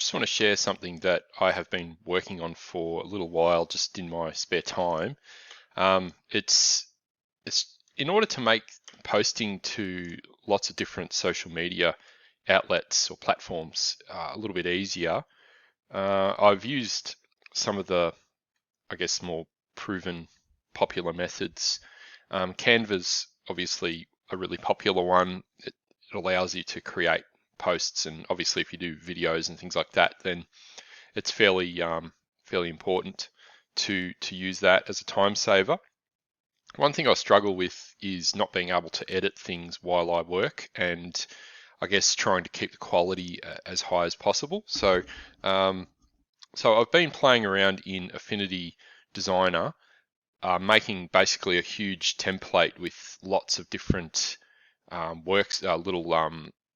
just want to share something that I have been working on for a little while, just in my spare time. It's in order to make posting to lots of different social media outlets or platforms a little bit easier. I've used some of the, I guess, more proven popular methods. Canva's obviously a really popular one. It allows you to create posts, and obviously if you do videos and things like that, then it's fairly important to use that as a time saver. One thing I struggle with is not being able to edit things while I work, and I guess trying to keep the quality as high as possible. Um, so I've been playing around in Affinity Designer, making basically a huge template with lots of different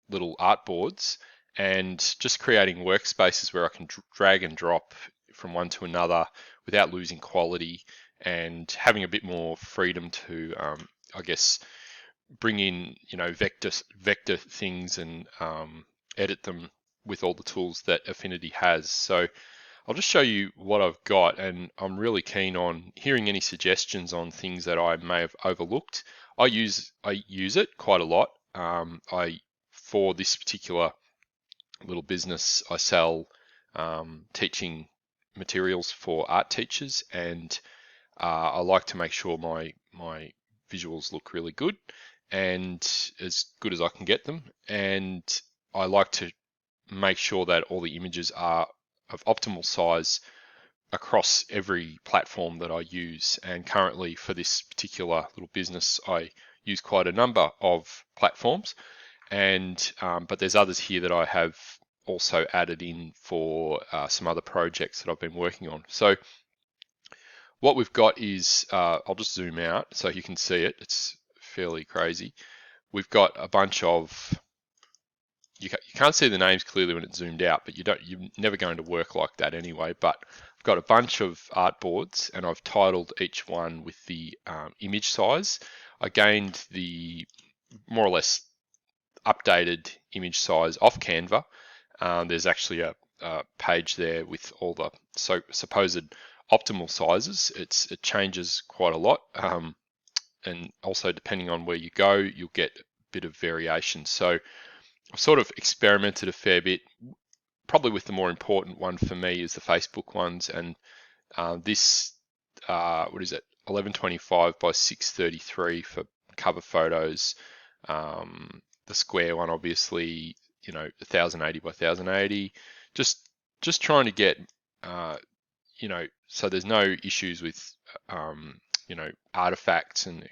little artboards, and just creating workspaces where I can drag and drop from one to another without losing quality, and having a bit more freedom to, I guess, bring in vector things and edit them with all the tools that Affinity has. So I'll just show you what I've got, and I'm really keen on hearing any suggestions on things that I may have overlooked. I use it quite a lot. I For this particular little business, I sell teaching materials for art teachers, and I like to make sure my visuals look really good and as good as I can get them. And I like to make sure that all the images are of optimal size across every platform that I use. And currently for this particular little business, I use quite a number of platforms, and but there's others here that I have also added in for some other projects that I've been working on. So what we've got is, I'll just zoom out so you can see it. It's fairly crazy. We've got a bunch of, you can't see the names clearly when it's zoomed out, but you're never going to work like that anyway. But I've got a bunch of artboards, and I've titled each one with the image size. I gained the more or less updated image size off Canva. There's actually a page there with all the supposed optimal sizes. It changes quite a lot, and also depending on where you go, you'll get a bit of variation. So I've sort of experimented a fair bit. Probably with the more important one for me is the Facebook ones, and this what is it, 1125 by 633 for cover photos. The square one, obviously, 1080 by 1080. Just trying to get, so there's no issues with, artifacts and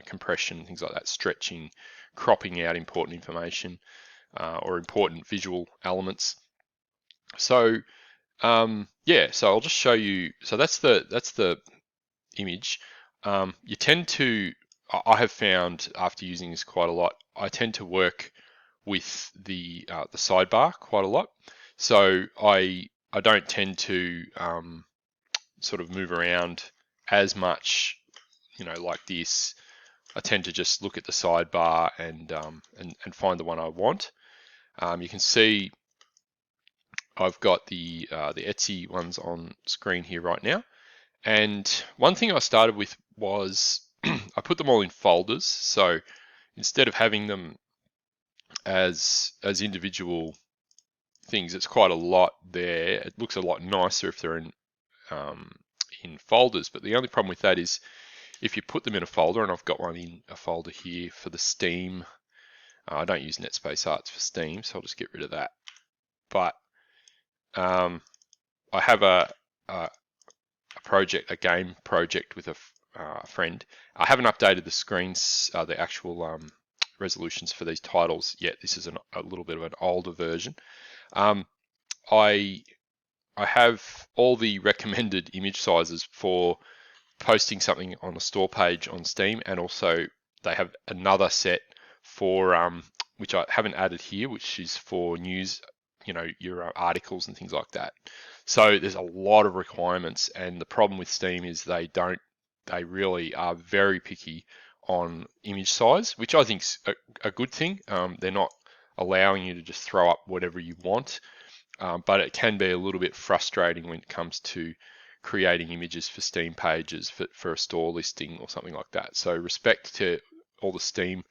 compression, things like that, stretching, cropping out important information or important visual elements. So yeah, so I'll just show you. So that's the image. You tend to, I have found after using this quite a lot, I tend to work with the sidebar quite a lot. So I don't tend to sort of move around as much, like this. I tend to just look at the sidebar and find the one I want. You can see I've got the Etsy ones on screen here right now. And one thing I started with was I put them all in folders. So instead of having them as individual things, it's quite a lot there. It looks a lot nicer if they're in folders. But the only problem with that is if you put them in a folder, and I've got one in a folder here for the Steam. I don't use Netspace Arts for Steam, so I'll just get rid of that. But I have a project, a game project with a friend. I haven't updated the screens, the actual resolutions for these titles yet. This is a little bit of an older version. I have all the recommended image sizes for posting something on a store page on Steam, and also they have another set for which I haven't added here, which is for news, your articles and things like that. So there's a lot of requirements, and the problem with Steam is they really are very picky on image size, which I think's a good thing. They're not allowing you to just throw up whatever you want. but it can be a little bit frustrating when it comes to creating images for Steam pages for a store listing or something like that. So respect to all the Steam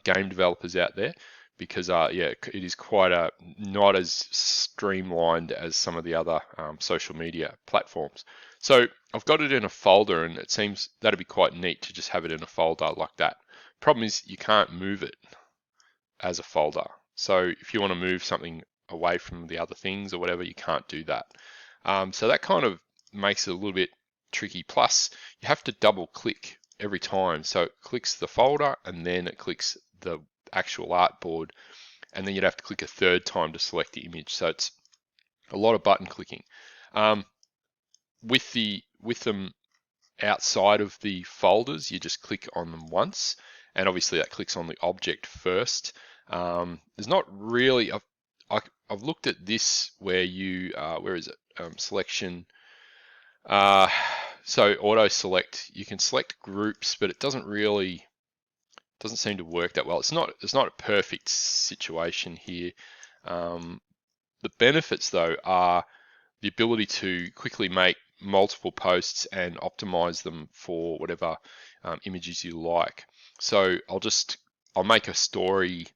game developers out there, because yeah, it is quite not as streamlined as some of the other social media platforms. So I've got it in a folder, and it seems that'd be quite neat to just have it in a folder like that. Problem is you can't move it as a folder. So if you want to move something away from the other things or whatever, you can't do that. So that kind of makes it a little bit tricky. Plus, you have to double click every time. So it clicks the folder and then it clicks the actual artboard, and then you'd have to click a third time to select the image. So it's a lot of button clicking. With them outside of the folders, you just click on them once, and obviously that clicks on the object first. There's not really, I've looked at this where you, where is it? Selection. So auto select, you can select groups, but it doesn't seem to work that well. It's not a perfect situation here. The benefits though are the ability to quickly make multiple posts and optimize them for whatever images you like. So I'll make a story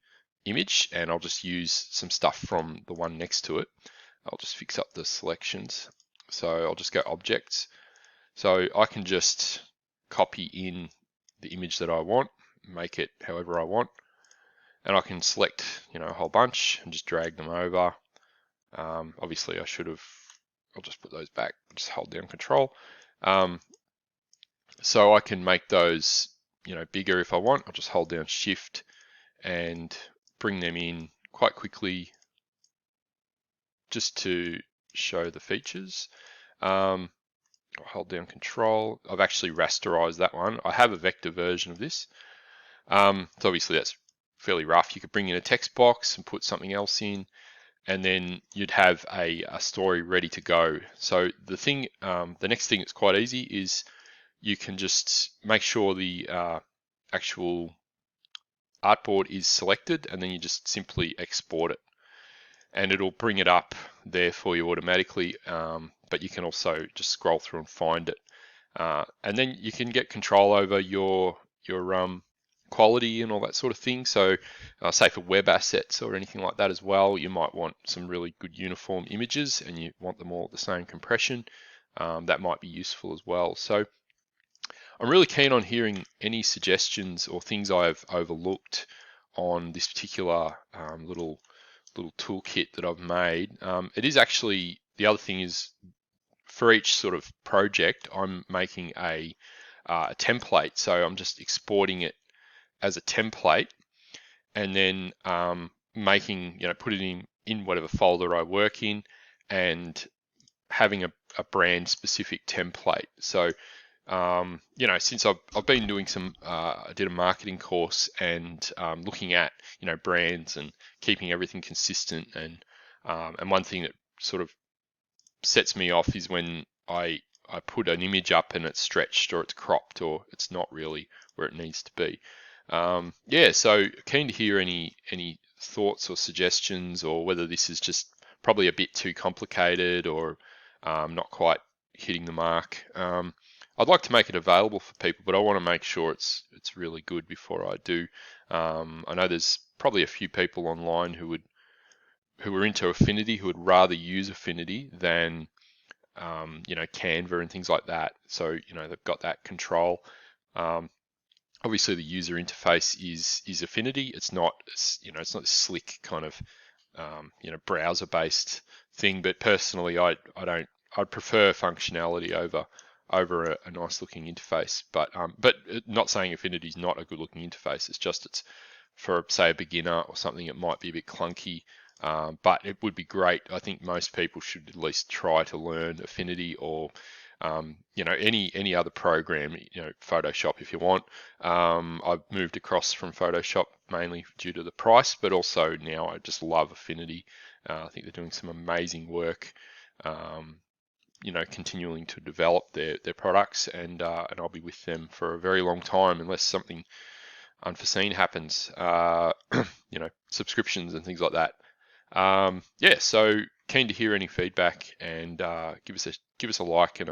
image, and I'll just use some stuff from the one next to it. I'll just fix up the selections. So I'll just go objects. So I can just copy in the image that I want, make it however I want, and I can select, a whole bunch and just drag them over. Obviously I'll just put those back, just hold down control. So I can make those, bigger if I want. I'll just hold down shift and bring them in quite quickly just to show the features. I'll hold down control. I've actually rasterized that one. I have a vector version of this. So obviously that's fairly rough. You could bring in a text box and put something else in, and then you'd have a story ready to go. So the next thing that's quite easy is you can just make sure the actual artboard is selected, and then you just simply export it, and it'll bring it up there for you automatically. But you can also just scroll through and find it, and then you can get control over your quality and all that sort of thing. So say for web assets or anything like that as well, you might want some really good uniform images and you want them all at the same compression. That might be useful as well. So I'm really keen on hearing any suggestions or things I've overlooked on this particular little toolkit that I've made. It is actually, the other thing is, for each sort of project, I'm making a template. So I'm just exporting it as a template, and then put it in whatever folder I work in, and having a brand specific template. So since I've been doing I did a marketing course, and looking at brands and keeping everything consistent, and one thing that sort of sets me off is when I put an image up and it's stretched or it's cropped or it's not really where it needs to be. So keen to hear any thoughts or suggestions, or whether this is just probably a bit too complicated, or not quite hitting the mark. I'd like to make it available for people, but I want to make sure it's really good before I do. I know there's probably a few people online who are into Affinity, who would rather use Affinity than Canva and things like that. So they've got that control. Obviously, the user interface is Affinity. It's not it's not a slick kind of browser based thing. But personally, I'd prefer functionality over a nice looking interface. But not saying Affinity is not a good looking interface. It's for, say, a beginner or something, it might be a bit clunky. But it would be great. I think most people should at least try to learn Affinity, or any other program, Photoshop if you want. I've moved across from Photoshop mainly due to the price, but also now I just love Affinity. I think they're doing some amazing work, continuing to develop their products, and I'll be with them for a very long time unless something unforeseen happens, subscriptions and things like that. So keen to hear any feedback, and give us a like and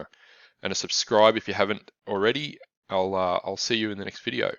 a subscribe if you haven't already. I'll see you in the next video.